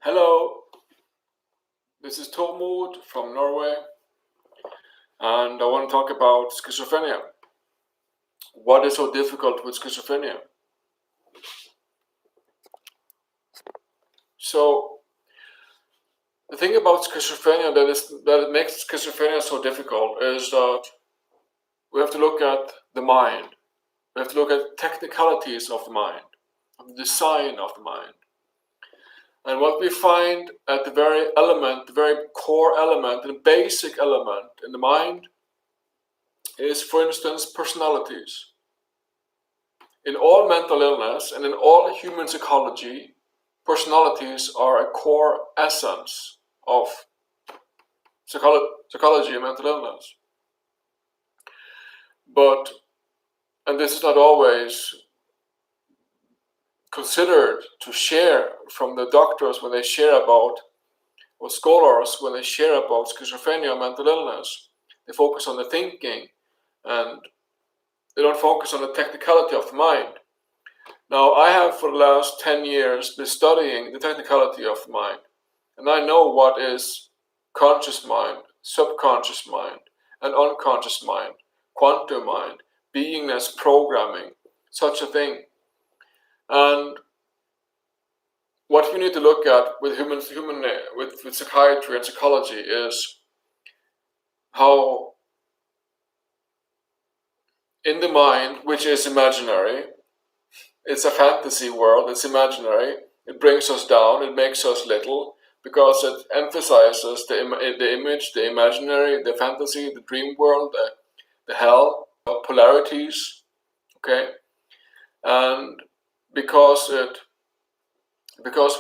Hello, this is Tormod from Norway, and I want to talk about schizophrenia. What is so difficult with schizophrenia? So, the thing about schizophrenia that makes schizophrenia so difficult is that we have to look at the mind. We have to look at technicalities of the mind, of the design of the mind. And what we find at the very element, the very core element, the basic element in the mind is, for instance, personalities. In all mental illness and in all human psychology, personalities are a core essence of psychology and mental illness. And this is not always considered to share from the doctors when they share about, or scholars when they share about schizophrenia and mental illness. They focus on the thinking and they don't focus on the technicality of the mind. Now, I have for the last 10 years been studying the technicality of the mind, and I know what is conscious mind, subconscious mind, and unconscious mind, quantum mind, beingness programming, such a thing. And what we need to look at with with psychiatry and psychology is how in the mind, which is imaginary, it's a fantasy world, it's imaginary, it brings us down, it makes us little, because it emphasizes the image, the imaginary, the fantasy, the dream world, the hell, polarities, okay? And because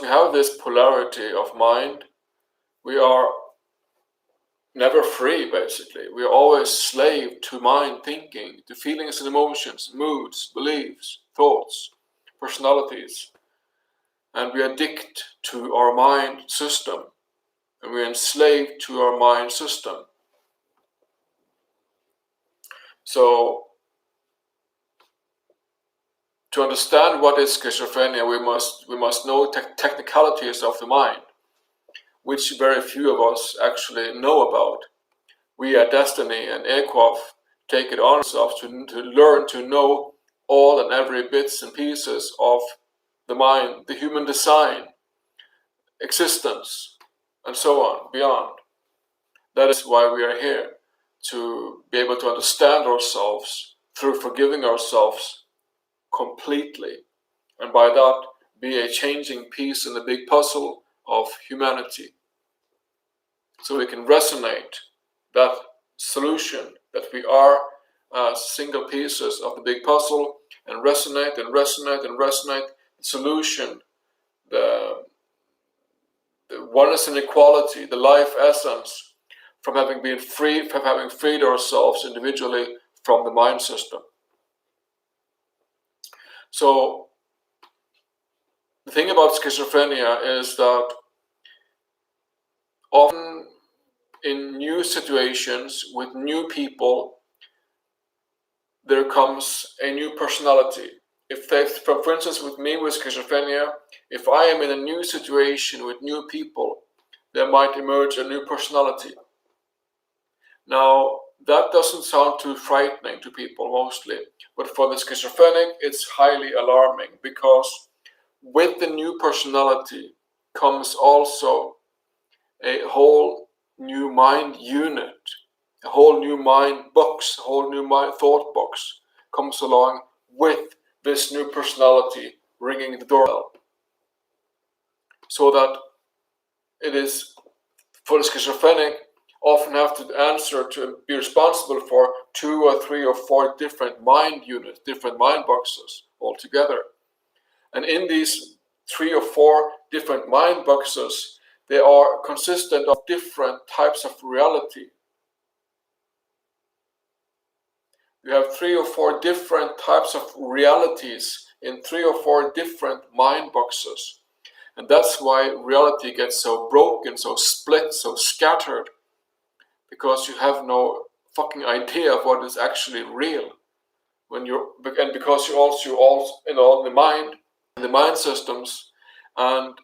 we have this polarity of mind, we are never free, basically. We are always slave to mind thinking, to feelings and emotions, moods, beliefs, thoughts, personalities. And we addict to our mind system, and we are enslaved to our mind system. So, to understand what is schizophrenia, we must know technicalities of the mind, which very few of us actually know about. We at Destiny and Equaf take it on ourselves to learn to know all and every bits and pieces of the mind, the human design, existence, and so on, beyond. That is why we are here, to be able to understand ourselves through forgiving ourselves completely, and by that be a changing piece in the big puzzle of humanity. So we can resonate that solution that we are single pieces of the big puzzle, and resonate and resonate and resonate the solution, the oneness and equality, the life essence, from having freed ourselves individually from the mind system. So the thing about schizophrenia is that often in new situations with new people, there comes a new personality. For instance, with me with schizophrenia, if I am in a new situation with new people, there might emerge a new personality. Now, that doesn't sound too frightening to people mostly, but for the schizophrenic, it's highly alarming, because with the new personality comes also a whole new mind unit, a whole new mind box, a whole new mind thought box comes along with this new personality ringing the doorbell. So that it is, for the schizophrenic, often have to answer to be responsible for 2 or 3 or 4 different mind units, different mind boxes altogether. And in these 3 or 4 different mind boxes, they are consistent of different types of reality. You have 3 or 4 different types of realities in 3 or 4 different mind boxes. And that's why reality gets so broken, so split, so scattered. Because you have no fucking idea of what is actually real. And because you also the mind systems and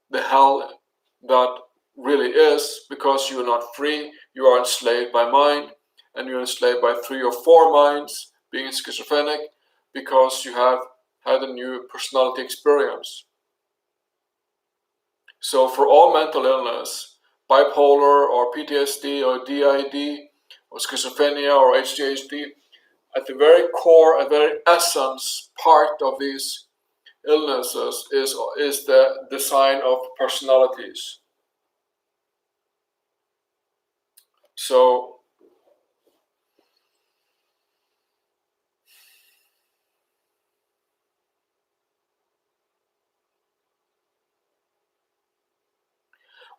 the hell that really is, because you're not free, you are enslaved by mind, and you're enslaved by 3 or 4 minds, being schizophrenic, because you have had a new personality experience. So for all mental illness, bipolar or PTSD or DID or schizophrenia or HDHD, at the very core, at the very essence, part of these illnesses is the design of personalities. So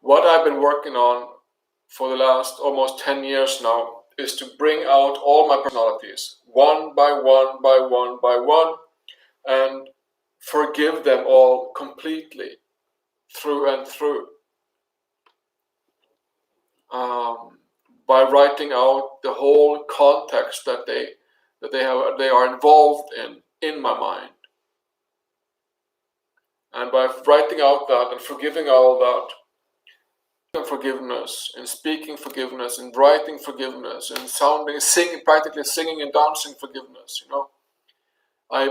what I've been working on for the last almost 10 years now is to bring out all my personalities, one by one by one by one, and forgive them all completely, through and through, by writing out the whole context that they are involved in my mind, and by writing out that and forgiving all that, and forgiveness, and speaking forgiveness, and writing forgiveness, and singing, practically singing and dancing forgiveness. I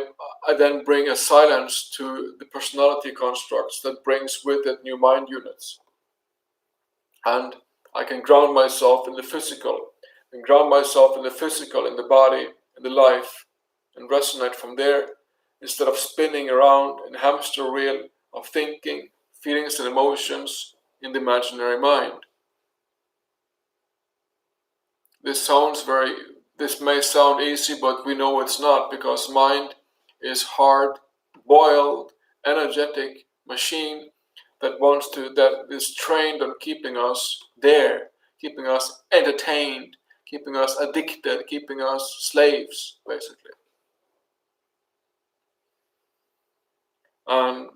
then bring a silence to the personality constructs that brings with it new mind units. And I can ground myself in the physical, in the body, in the life, and resonate from there, instead of spinning around in a hamster wheel of thinking, feelings, and emotions in the imaginary mind. This may sound easy, but we know it's not, because mind is hard boiled, energetic machine that is trained on keeping us there, keeping us entertained, keeping us addicted, keeping us slaves, basically.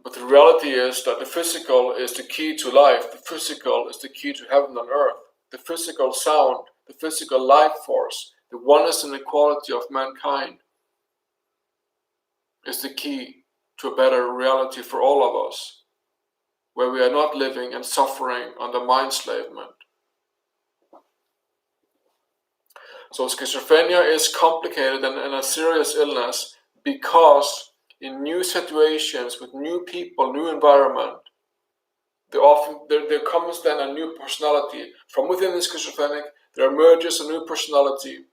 But the reality is that the physical is the key to life. The physical is the key to heaven on earth. The physical sound, the physical life force, the oneness and equality of mankind is the key to a better reality for all of us, where we are not living and suffering under mind enslavement. So schizophrenia is complicated and a serious illness, because in new situations with new people, new environment, there comes then a new personality. From within the schizophrenic, there emerges a new personality.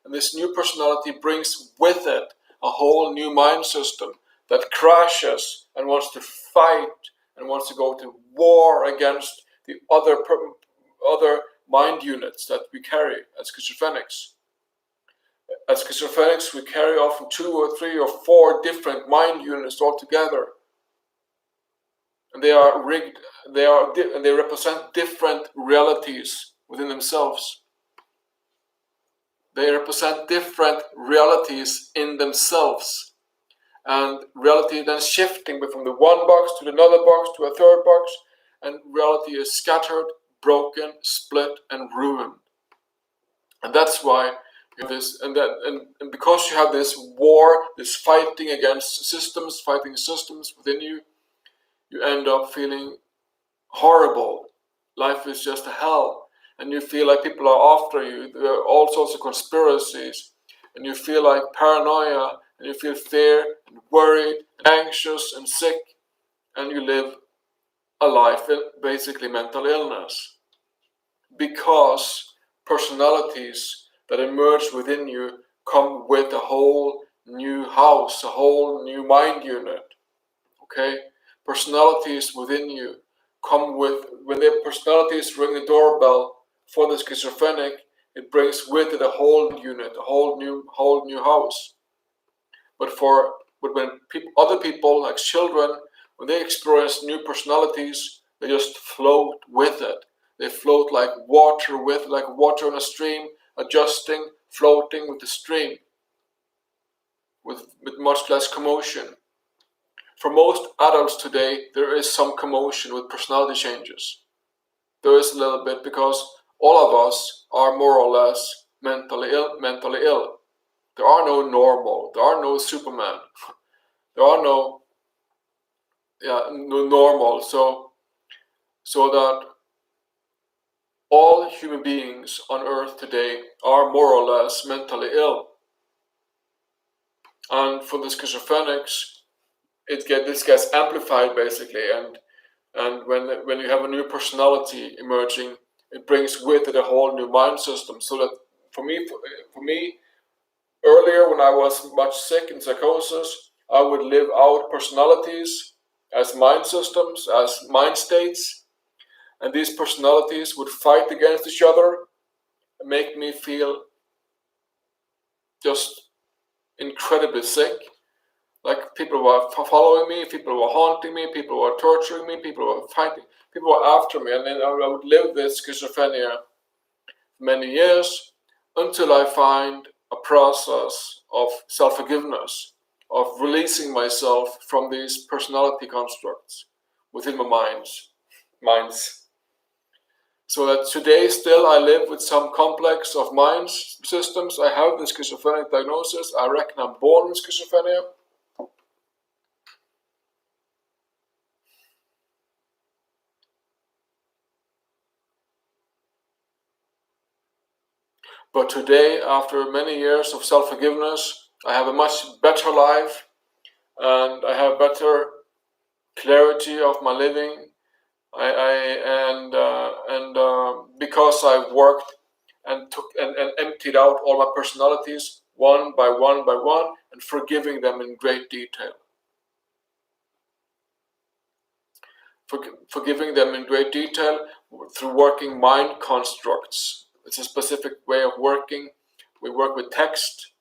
And this new personality brings with it a whole new mind system that crashes and wants to fight and wants to go to war against the other mind units that we carry as schizophrenics. As schizophrenics, we carry often 2 or 3 or 4 different mind units altogether. And they are rigged, and they represent different realities within themselves. They represent different realities in themselves. And reality then shifting from the one box to another box to a third box, and reality is scattered, broken, split, and ruined. And that's why you have this, and because you have this war, this fighting against systems, fighting systems within you, you end up feeling horrible. Life is just a hell, and you feel like people are after you. There are all sorts of conspiracies, and you feel like paranoia, and you feel fear and worried and anxious and sick, and you live a life in basically mental illness, because personalities that emerge within you come with a whole new house, a whole new mind unit. Okay? Personalities within you come with, when their personalities ring the doorbell for the schizophrenic, it brings with it a whole unit, a whole new house. But when other people, like children, when they experience new personalities, they just float with it. They float like water in a stream, adjusting, floating with the stream, with much less commotion. For most adults today, there is some commotion with personality changes. There is a little bit, because all of us are more or less mentally ill. There are no normal. There are no Superman. There are no normal. So so that all human beings on earth today are more or less mentally ill. And for the schizophrenics, this gets amplified basically, and when you have a new personality emerging, it brings with it a whole new mind system. So that for me, earlier when I was much sick in psychosis, I would live out personalities as mind systems, as mind states, and these personalities would fight against each other and make me feel just incredibly sick. Like people were following me, people were haunting me, people were torturing me, people were fighting, people were after me, and then I would live with schizophrenia for many years until I find a process of self-forgiveness, of releasing myself from these personality constructs within my minds. So that today still I live with some complex of mind systems. I have the schizophrenic diagnosis. I reckon I'm born with schizophrenia. But today, after many years of self-forgiveness, I have a much better life, and I have better clarity of my living. Because I worked and took and emptied out all my personalities one by one, and forgiving them in great detail. Forgiving them in great detail through working mind constructs. It's a specific way of working. We work with text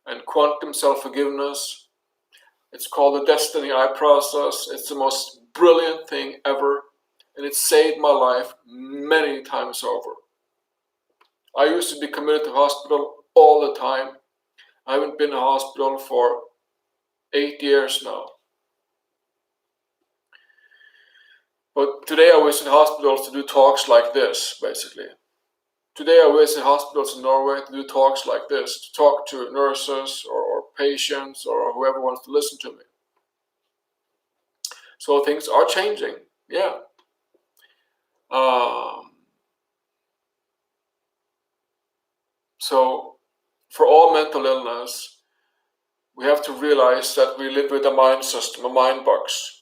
and quantum self-forgiveness. It's called the Destiny Eye process. It's the most brilliant thing ever, and it saved my life many times over. I used to be committed to hospital all the time. I haven't been in hospital for 8 years now. But today I visit hospitals to do talks like this, basically. Today I visit hospitals in Norway to do talks like this, to talk to nurses or patients or whoever wants to listen to me. So things are changing, yeah. So for all mental illness, we have to realize that we live with a mind system, a mind box,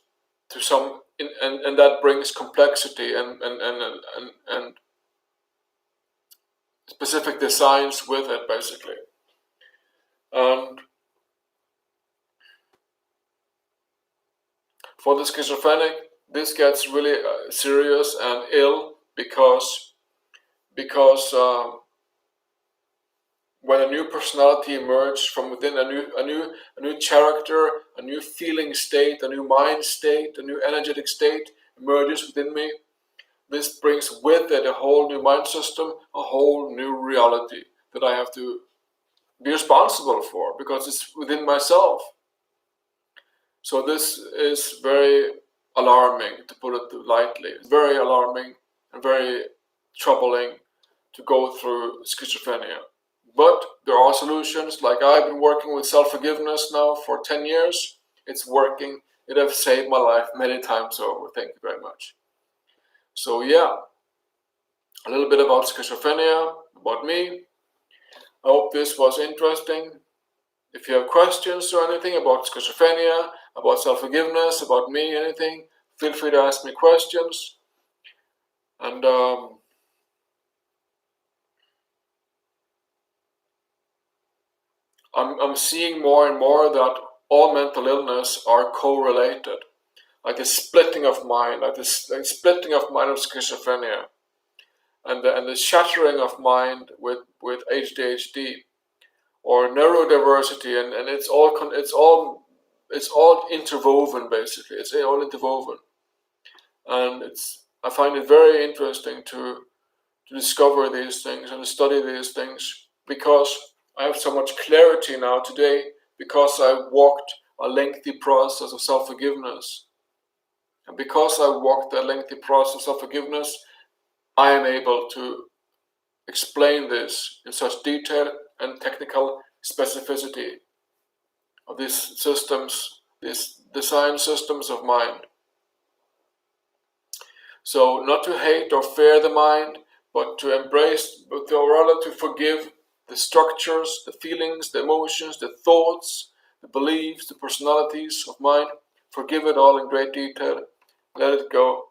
and that brings complexity and specific designs with it, basically. And for the schizophrenic, this gets really serious and ill because when a new personality emerges from within, a new character, a new feeling state, a new mind state, a new energetic state emerges within me, this brings with it a whole new mind system, a whole new reality that I have to be responsible for because it's within myself. So this is very alarming, to put it lightly. It's very alarming and very troubling to go through schizophrenia. But there are solutions. Like I've been working with self-forgiveness now for 10 years. It's working. It has saved my life many times over. Thank you very much. So yeah, a little bit about schizophrenia, about me. I hope this was interesting. If you have questions or anything about schizophrenia, about self-forgiveness, about me, anything, feel free to ask me questions. And I'm seeing more and more that all mental illness are correlated. Like the splitting of mind, like the splitting of mind of schizophrenia, and the shattering of mind with ADHD or neurodiversity, and it's all interwoven, basically. It's all interwoven, and I find it very interesting to discover these things and to study these things because I have so much clarity now today because I walked a lengthy process of self-forgiveness. And because I walked a lengthy process of self-forgiveness, I am able to explain this in such detail and technical specificity of these systems, these design systems of mind. So not to hate or fear the mind, but to embrace, but rather to forgive the structures, the feelings, the emotions, the thoughts, the beliefs, the personalities of mind. Forgive it all in great detail. Let it go.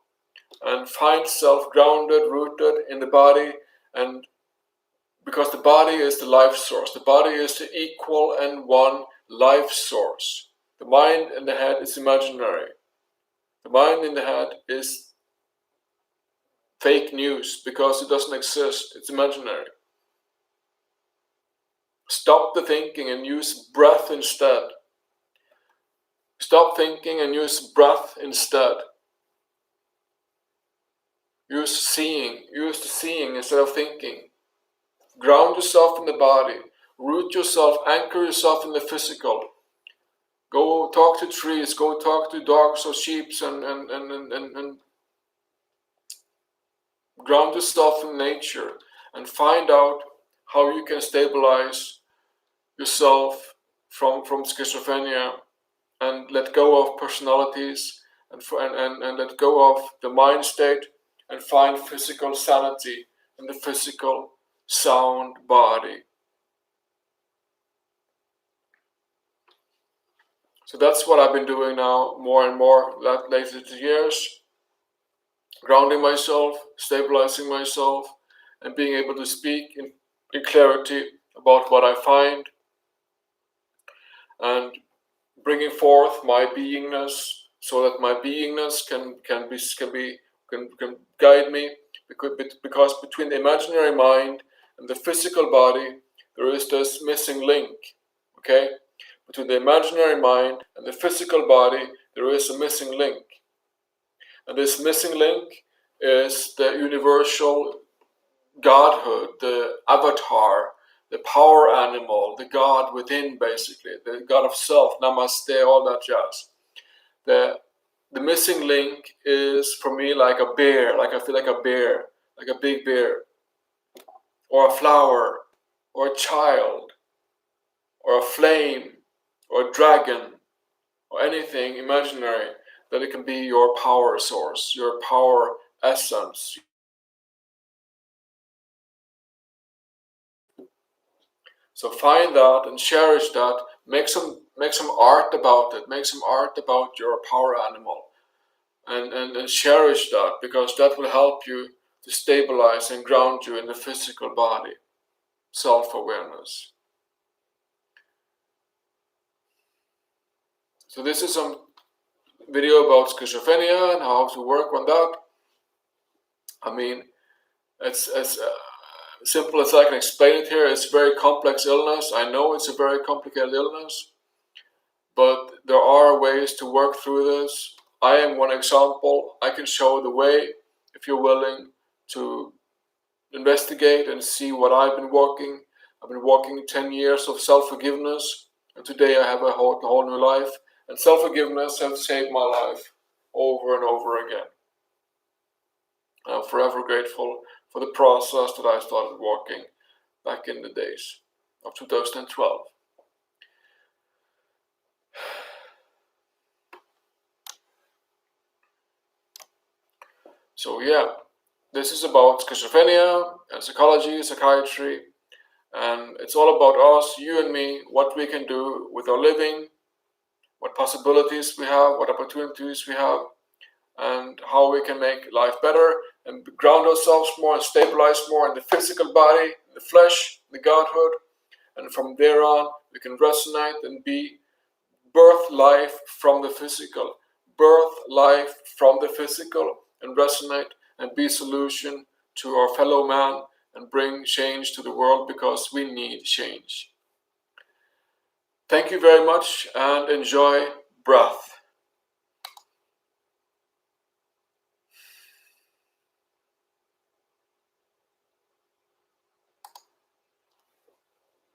And find self grounded, rooted in the body, and because the body is the life source. The body is the equal and one life source. The mind in the head is imaginary. The mind in the head is fake news because it doesn't exist. It's imaginary. Stop the thinking and use breath instead. Stop thinking and use breath instead. Use seeing. Use the seeing instead of thinking. Ground yourself in the body. Root yourself. Anchor yourself in the physical. Go talk to trees. Go talk to dogs or sheep and ground yourself in nature and find out how you can stabilize yourself from schizophrenia and let go of personalities and let go of the mind state and find physical sanity in the physical sound body. So that's what I've been doing now more and more latest years. Grounding myself, stabilizing myself, and being able to speak in clarity about what I find, and bringing forth my beingness, so that my beingness can guide me, because between the imaginary mind and the physical body there is this missing link. Okay, between the imaginary mind and the physical body there is a missing link. And this missing link is the universal godhood, the avatar, the power animal, the God within, basically, the God of self, namaste, all that jazz. The missing link is for me like a bear, like I feel like a bear, like a big bear, or a flower, or a child, or a flame, or a dragon, or anything imaginary, that it can be your power source, your power essence. So find that and cherish that. Make some art about it. Make some art about your power animal, and cherish that, because that will help you to stabilize and ground you in the physical body. Self-awareness. So this is some video about schizophrenia and how to work on that. I mean, it's as simple as I can explain it here. It's a very complex illness. I know it's a very complicated illness, but there are ways to work through this. I am one example. I can show the way if you're willing to investigate and see what I've been walking. I've been walking 10 years of self-forgiveness, and today I have a whole new life. And self-forgiveness has saved my life over and over again. I'm forever grateful for the process that I started walking back in the days of 2012. So yeah, this is about schizophrenia and psychology, psychiatry, and it's all about us, you and me, what we can do with our living, what possibilities we have, what opportunities we have, and how we can make life better and ground ourselves more and stabilize more in the physical body, the flesh, the godhood, and from there on we can resonate and be birth life from the physical, birth life from the physical, and resonate and be solution to our fellow man and bring change to the world, because we need change. Thank you very much and enjoy breath.